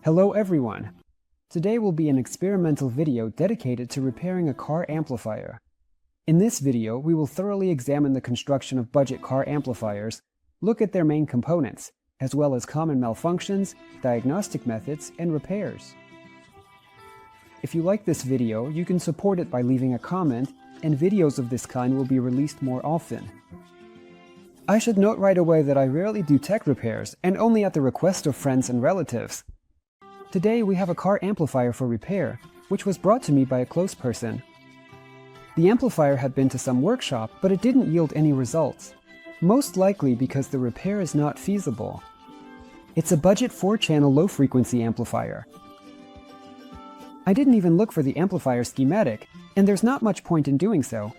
Hello everyone! Today will be an experimental video dedicated to repairing a car amplifier. In this video, we will thoroughly examine the construction of budget car amplifiers, look at their main components, as well as common malfunctions, diagnostic methods, and repairs. If you like this video, you can support it by leaving a comment, and videos of this kind will be released more often. I should note right away that I rarely do tech repairs, and only at the request of friends and relatives. Today we have a car amplifier for repair, which was brought to me by a close person. The amplifier had been to some workshop, but it didn't yield any results, most likely because the repair is not feasible. It's a budget 4-channel low-frequency amplifier. I didn't even look for the amplifier schematic, and there's not much point in doing so,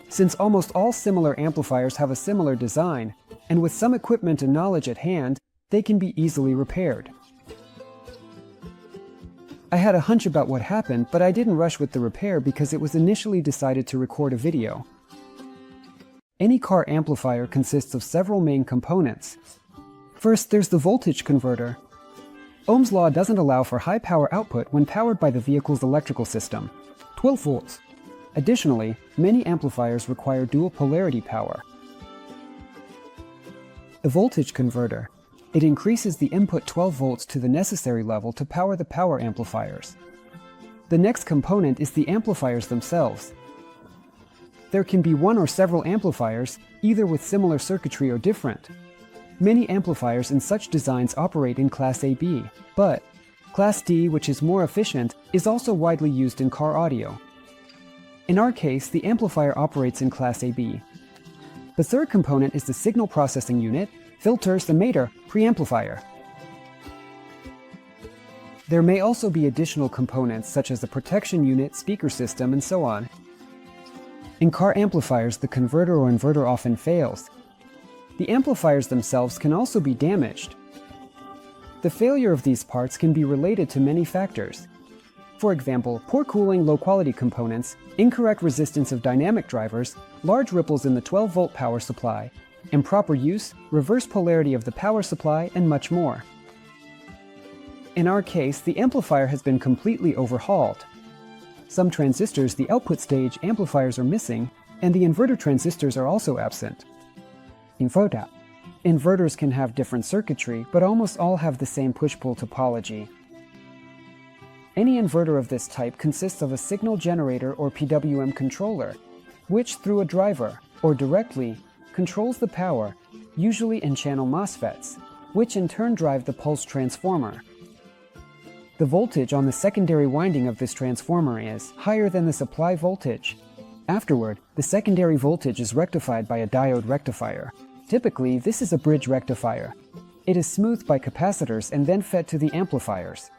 since almost all similar amplifiers have a similar design, and with some equipment and knowledge at hand, they can be easily repaired. I had a hunch about what happened, but I didn't rush with the repair because it was initially decided to record a video. Any car amplifier consists of several main components. First, there's the voltage converter. Ohm's law doesn't allow for high power output when powered by the vehicle's electrical system, 12 volts. Additionally, many amplifiers require dual polarity power. A voltage converter. It increases the input 12 volts to the necessary level to power the power amplifiers. The next component is the amplifiers themselves. There can be one or several amplifiers, either with similar circuitry or different. Many amplifiers in such designs operate in Class AB, but Class D, which is more efficient, is also widely used in car audio. In our case, the amplifier operates in Class AB. The third component is the signal processing unit, filters, emitter, preamplifier. There may also be additional components such as the protection unit, speaker system, and so on. In car amplifiers, the converter or inverter often fails. The amplifiers themselves can also be damaged. The failure of these parts can be related to many factors. For example, poor cooling, low-quality components, incorrect resistance of dynamic drivers, large ripples in the 12-volt power supply, improper use, reverse polarity of the power supply, and much more. In our case, the amplifier has been completely overhauled. Some transistors, the output stage amplifiers, are missing, and the inverter transistors are also absent. Inverter. Inverters can have different circuitry, but almost all have the same push-pull topology. Any inverter of this type consists of a signal generator or PWM controller, which through a driver, or directly, controls the power, usually in channel MOSFETs, which in turn drive the pulse transformer. The voltage on the secondary winding of this transformer is higher than the supply voltage. Afterward, the secondary voltage is rectified by a diode rectifier. Typically, this is a bridge rectifier. It is smoothed by capacitors and then fed to the amplifiers.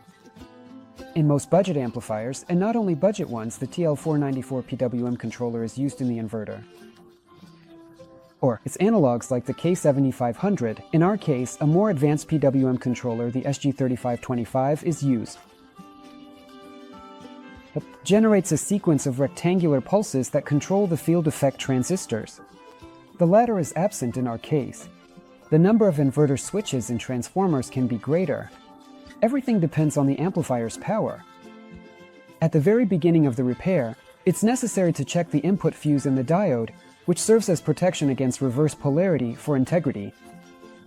In most budget amplifiers, and not only budget ones, the TL494 PWM controller is used in the inverter. Or its analogs like the K7500, in our case, a more advanced PWM controller, the SG3525, is used. It generates a sequence of rectangular pulses that control the field effect transistors. The latter is absent in our case. The number of inverter switches and transformers can be greater. Everything depends on the amplifier's power. At the very beginning of the repair, it's necessary to check the input fuse in the diode, which serves as protection against reverse polarity for integrity.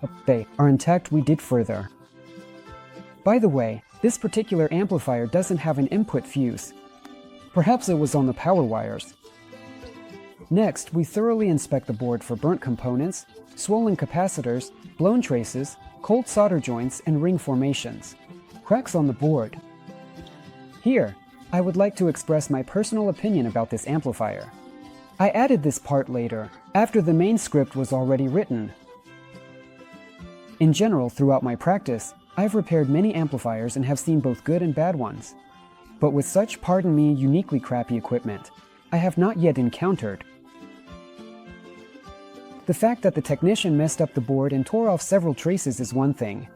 If they are intact, we did further. By the way, this particular amplifier doesn't have an input fuse. Perhaps it was on the power wires. Next, we thoroughly inspect the board for burnt components, swollen capacitors, blown traces, cold solder joints, and ring formations. Cracks on the board. Here, I would like to express my personal opinion about this amplifier. I added this part later, after the main script was already written. In general, throughout my practice, I've repaired many amplifiers and have seen both good and bad ones. But with such, pardon me, uniquely crappy equipment, I have not yet encountered. The fact that the technician messed up the board and tore off several traces is one thing,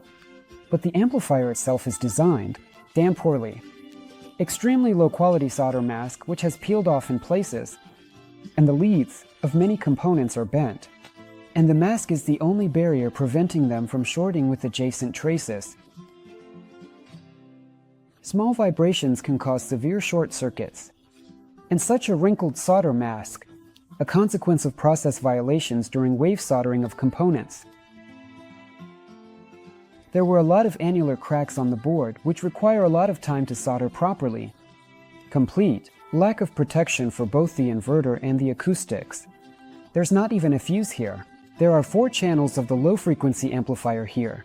but the amplifier itself is designed damn poorly. Extremely low-quality solder mask, which has peeled off in places, and the leads of many components are bent. and the mask is the only barrier preventing them from shorting with adjacent traces. Small vibrations can cause severe short circuits. And such a wrinkled solder mask, a consequence of process violations during wave soldering of components. There were a lot of annular cracks on the board, which require a lot of time to solder properly. Complete lack of protection for both the inverter and the acoustics. There's not even a fuse here. There are 4 channels of the low-frequency amplifier here.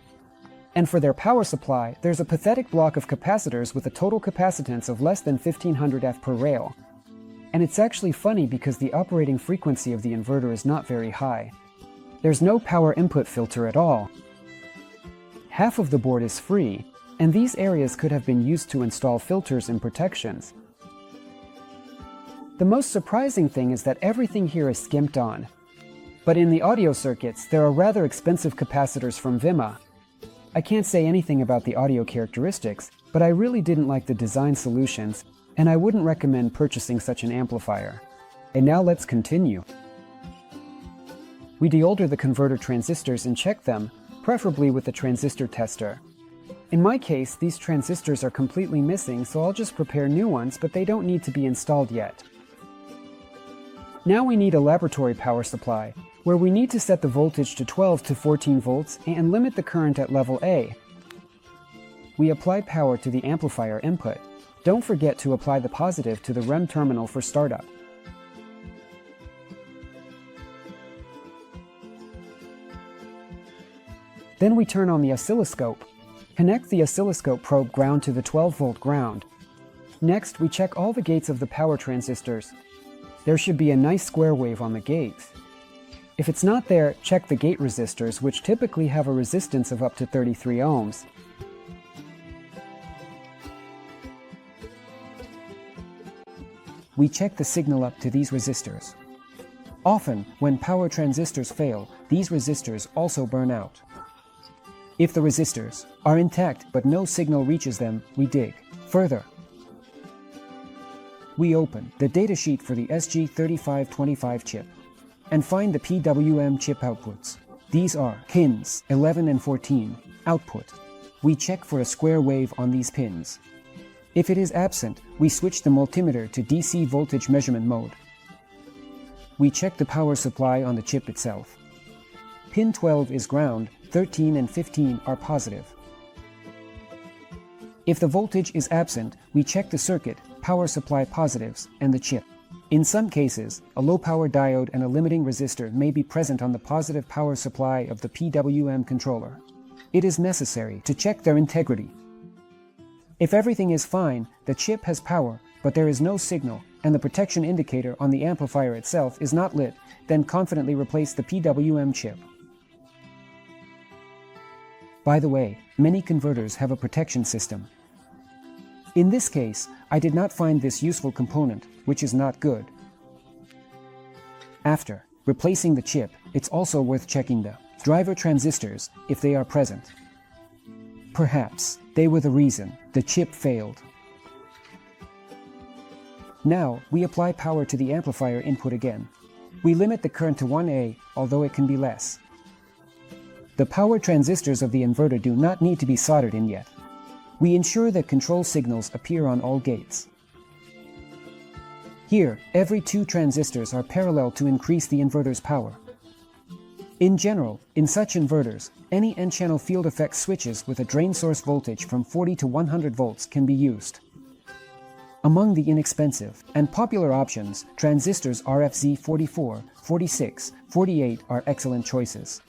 And for their power supply, there's a pathetic block of capacitors with a total capacitance of less than 1500 F per rail. And it's actually funny because the operating frequency of the inverter is not very high. There's no power input filter at all. Half of the board is free, and these areas could have been used to install filters and protections. The most surprising thing is that everything here is skimped on. But in the audio circuits, there are rather expensive capacitors from Vima. I can't say anything about the audio characteristics, but I really didn't like the design solutions, and I wouldn't recommend purchasing such an amplifier. And now let's continue. We deolder the converter transistors and check them, preferably with a transistor tester. In my case, these transistors are completely missing, so I'll just prepare new ones, but they don't need to be installed yet. Now we need a laboratory power supply, where we need to set the voltage to 12 to 14 volts and limit the current at level A. We apply power to the amplifier input. Don't forget to apply the positive to the REM terminal for startup. Then we turn on the oscilloscope. Connect the oscilloscope probe ground to the 12-volt ground. Next, we check all the gates of the power transistors. There should be a nice square wave on the gates. If it's not there, check the gate resistors, which typically have a resistance of up to 33 ohms. We check the signal up to these resistors. Often, when power transistors fail, these resistors also burn out. If the resistors are intact but no signal reaches them, we dig further. We open the datasheet for the SG3525 chip and find the PWM chip outputs. These are pins 11 and 14, output. We check for a square wave on these pins. If it is absent, we switch the multimeter to DC voltage measurement mode. We check the power supply on the chip itself. Pin 12 is ground, 13 and 15 are positive. If the voltage is absent, we check the circuit, power supply positives, and the chip. In some cases, a low-power diode and a limiting resistor may be present on the positive power supply of the PWM controller. It is necessary to check their integrity. If everything is fine, the chip has power, but there is no signal, and the protection indicator on the amplifier itself is not lit, then confidently replace the PWM chip. By the way, many converters have a protection system. In this case, I did not find this useful component, which is not good. After replacing the chip, it's also worth checking the driver transistors if they are present. Perhaps they were the reason the chip failed. Now, we apply power to the amplifier input again. We limit the current to 1A, although it can be less. The power transistors of the inverter do not need to be soldered in yet. We ensure that control signals appear on all gates. Here, every 2 transistors are parallel to increase the inverter's power. In general, in such inverters, any N-channel field effect switches with a drain source voltage from 40 to 100 volts can be used. Among the inexpensive and popular options, transistors RFZ 44, 46, 48 are excellent choices.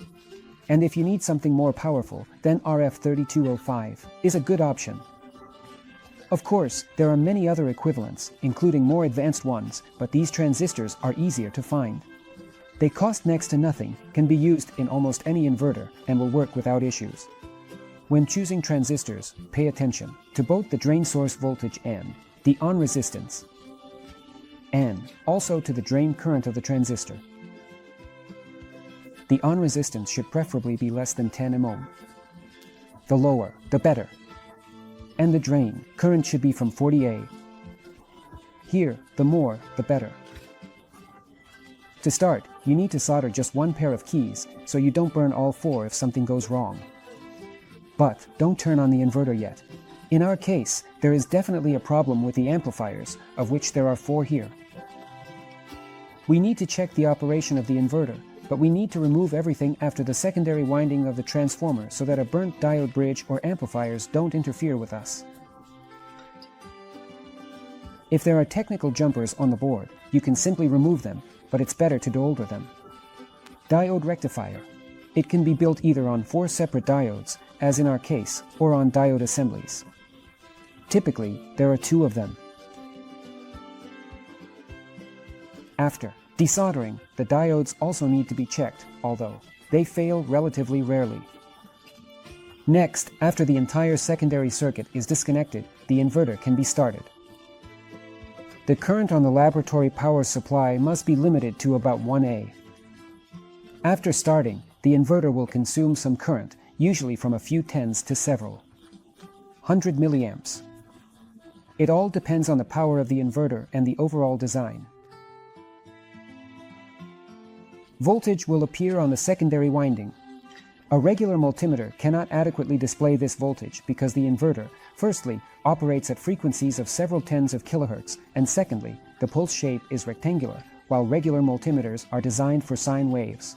And if you need something more powerful, then RF3205 is a good option. Of course, there are many other equivalents, including more advanced ones, but these transistors are easier to find. They cost next to nothing, can be used in almost any inverter, and will work without issues. When choosing transistors, pay attention to both the drain source voltage and the on resistance, and also to the drain current of the transistor. The on resistance should preferably be less than 10 ohm. The lower, the better. And the drain current should be from 40A. Here, the more, the better. To start, you need to solder just one pair of keys, so you don't burn all 4 if something goes wrong. But don't turn on the inverter yet. In our case, there is definitely a problem with the amplifiers, of which there are 4 here. We need to check the operation of the inverter, but we need to remove everything after the secondary winding of the transformer so that a burnt diode bridge or amplifiers don't interfere with us. If there are technical jumpers on the board, you can simply remove them, but it's better to deolder them. Diode rectifier. It can be built either on 4 separate diodes, as in our case, or on diode assemblies. Typically, there are 2 of them. After desoldering, the diodes also need to be checked, although they fail relatively rarely. Next, after the entire secondary circuit is disconnected, the inverter can be started. The current on the laboratory power supply must be limited to about 1A. After starting, the inverter will consume some current, usually from a few tens to several 100 milliamps. It all depends on the power of the inverter and the overall design. Voltage will appear on the secondary winding. A regular multimeter cannot adequately display this voltage because the inverter, firstly, operates at frequencies of several tens of kilohertz, and secondly, the pulse shape is rectangular, while regular multimeters are designed for sine waves.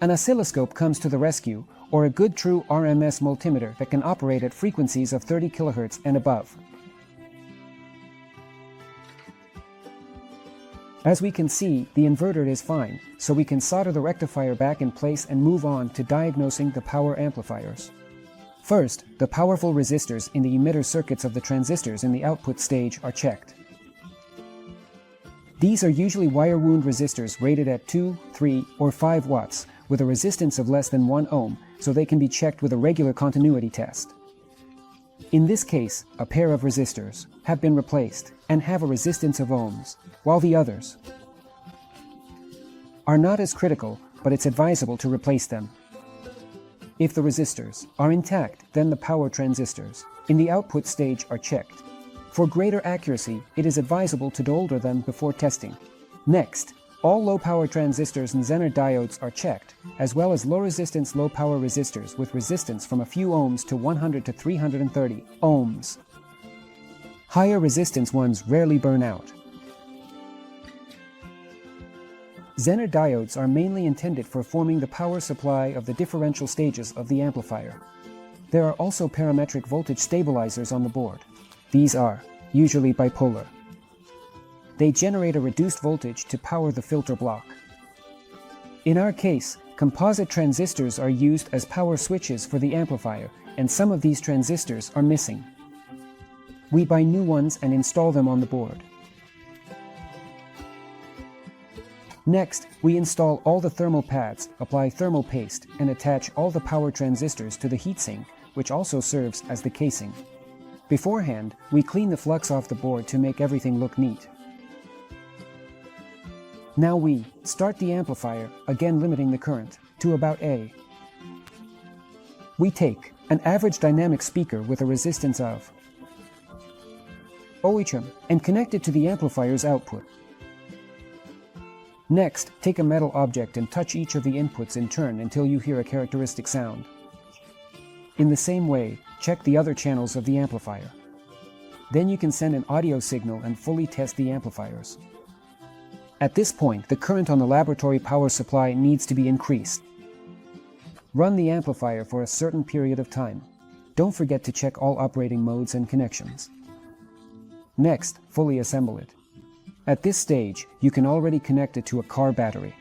An oscilloscope comes to the rescue, or a good true RMS multimeter that can operate at frequencies of 30 kilohertz and above. As we can see, the inverter is fine, so we can solder the rectifier back in place and move on to diagnosing the power amplifiers. First, the powerful resistors in the emitter circuits of the transistors in the output stage are checked. These are usually wire wound resistors rated at 2, 3, or 5 watts, with a resistance of less than 1 ohm, so they can be checked with a regular continuity test. In this case, a pair of resistors have been replaced and have a resistance of ohms, while the others are not as critical, but it's advisable to replace them. If the resistors are intact, then the power transistors in the output stage are checked. For greater accuracy, it is advisable to deolder them before testing. Next, all low-power transistors and Zener diodes are checked, as well as low-resistance low-power resistors with resistance from a few ohms to 100 to 330 ohms. Higher resistance ones rarely burn out. Zener diodes are mainly intended for forming the power supply of the differential stages of the amplifier. There are also parametric voltage stabilizers on the board. These are usually bipolar. They generate a reduced voltage to power the filter block. In our case, composite transistors are used as power switches for the amplifier, and some of these transistors are missing. We buy new ones and install them on the board. Next, we install all the thermal pads, apply thermal paste, and attach all the power transistors to the heatsink, which also serves as the casing. Beforehand, we clean the flux off the board to make everything look neat. Now we start the amplifier, again limiting the current to about A. We take an average dynamic speaker with a resistance of OHM and connect it to the amplifier's output. Next, take a metal object and touch each of the inputs in turn until you hear a characteristic sound. In the same way, check the other channels of the amplifier. Then you can send an audio signal and fully test the amplifiers. At this point, the current on the laboratory power supply needs to be increased. Run the amplifier for a certain period of time. Don't forget to check all operating modes and connections. Next, fully assemble it. At this stage, you can already connect it to a car battery.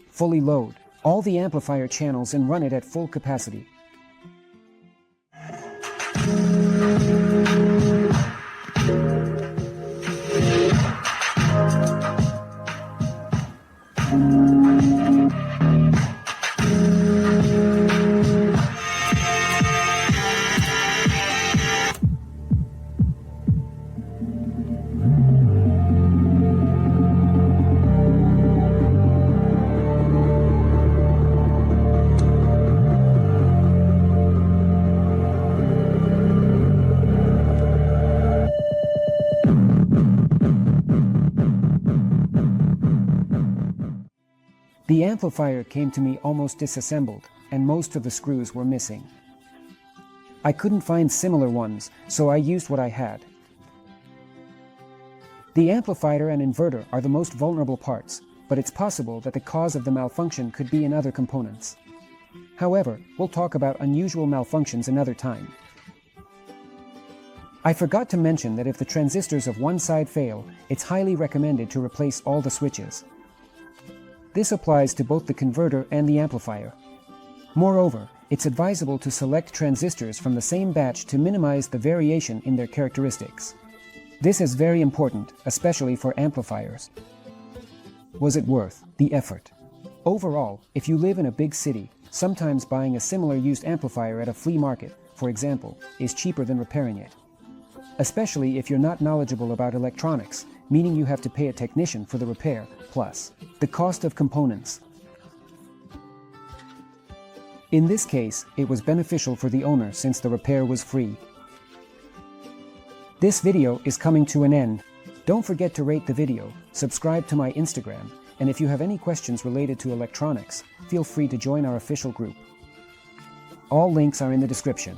Fully load all the amplifier channels and run it at full capacity. The amplifier came to me almost disassembled, and most of the screws were missing. I couldn't find similar ones, so I used what I had. The amplifier and inverter are the most vulnerable parts, but it's possible that the cause of the malfunction could be in other components. However, we'll talk about unusual malfunctions another time. I forgot to mention that if the transistors of one side fail, it's highly recommended to replace all the switches. This applies to both the converter and the amplifier. Moreover, it's advisable to select transistors from the same batch to minimize the variation in their characteristics. This is very important, especially for amplifiers. Was it worth the effort? Overall, if you live in a big city, sometimes buying a similar used amplifier at a flea market, for example, is cheaper than repairing it. Especially if you're not knowledgeable about electronics, meaning you have to pay a technician for the repair, plus the cost of components. In this case, it was beneficial for the owner since the repair was free. This video is coming to an end. Don't forget to rate the video, subscribe to my Instagram, and if you have any questions related to electronics, feel free to join our official group. All links are in the description.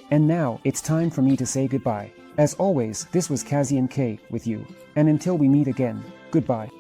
And now, it's time for me to say goodbye. As always, this was Kazian K with you, and until we meet again, goodbye.